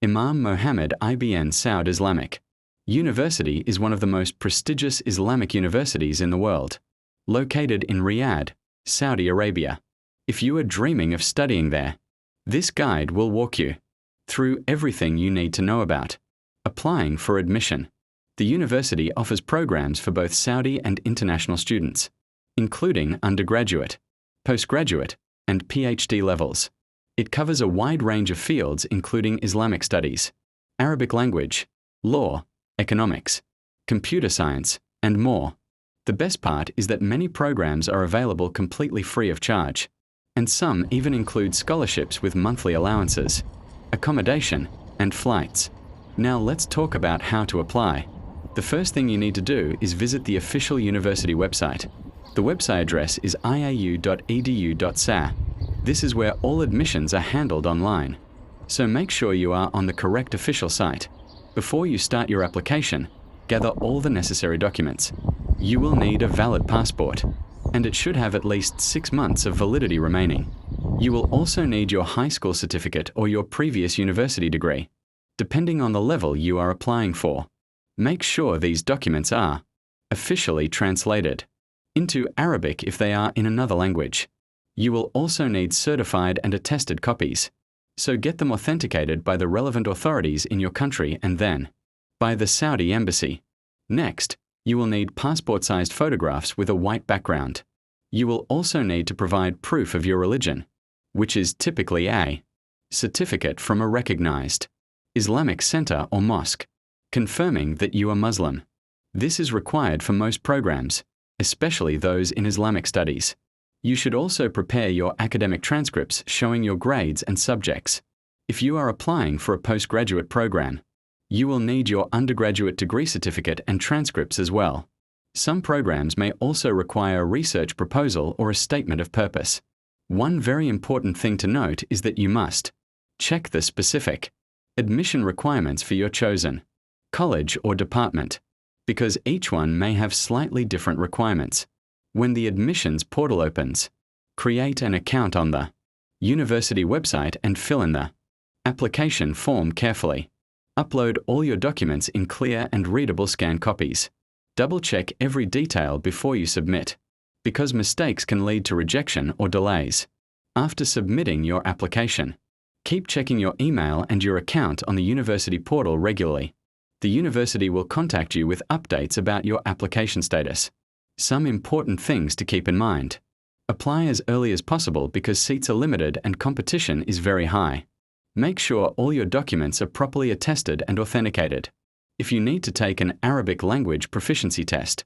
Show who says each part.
Speaker 1: Imam Mohammad Ibn Saud Islamic. University is one of the most prestigious Islamic universities in the world, located in Riyadh, Saudi Arabia. If you are dreaming of studying there, this guide will walk you through everything you need to know about applying for admission. The university offers programs for both Saudi and international students, including undergraduate, postgraduate, and PhD levels. It covers a wide range of fields including Islamic studies, Arabic language, law, economics, computer science, and more. The best part is that many programs are available completely free of charge, and some even include scholarships with monthly allowances, accommodation, and flights. Now let's talk about how to apply. The first thing you need to do is visit the official university website. The website address is iau.edu.sa. This is where all admissions are handled online, so make sure you are on the correct official site. Before you start your application, gather all the necessary documents. You will need a valid passport, and it should have at least 6 months of validity remaining. You will also need your high school certificate or your previous university degree, depending on the level you are applying for. Make sure these documents are officially translated into Arabic if they are in another language. You will also need certified and attested copies, so get them authenticated by the relevant authorities in your country and then by the Saudi embassy. Next, you will need passport-sized photographs with a white background. You will also need to provide proof of your religion, which is typically a certificate from a recognized Islamic center or mosque, confirming that you are Muslim. This is required for most programs, especially those in Islamic studies. You should also prepare your academic transcripts showing your grades and subjects. If you are applying for a postgraduate program, you will need your undergraduate degree certificate and transcripts as well. Some programs may also require a research proposal or a statement of purpose. One very important thing to note is that you must check the specific admission requirements for your chosen college or department, because each one may have slightly different requirements. When the admissions portal opens, create an account on the university website and fill in the application form carefully. Upload all your documents in clear and readable scanned copies. Double-check every detail before you submit, because mistakes can lead to rejection or delays. After submitting your application, keep checking your email and your account on the university portal regularly. The university will contact you with updates about your application status. Some important things to keep in mind. Apply as early as possible because seats are limited and competition is very high. Make sure all your documents are properly attested and authenticated. If you need to take an Arabic language proficiency test,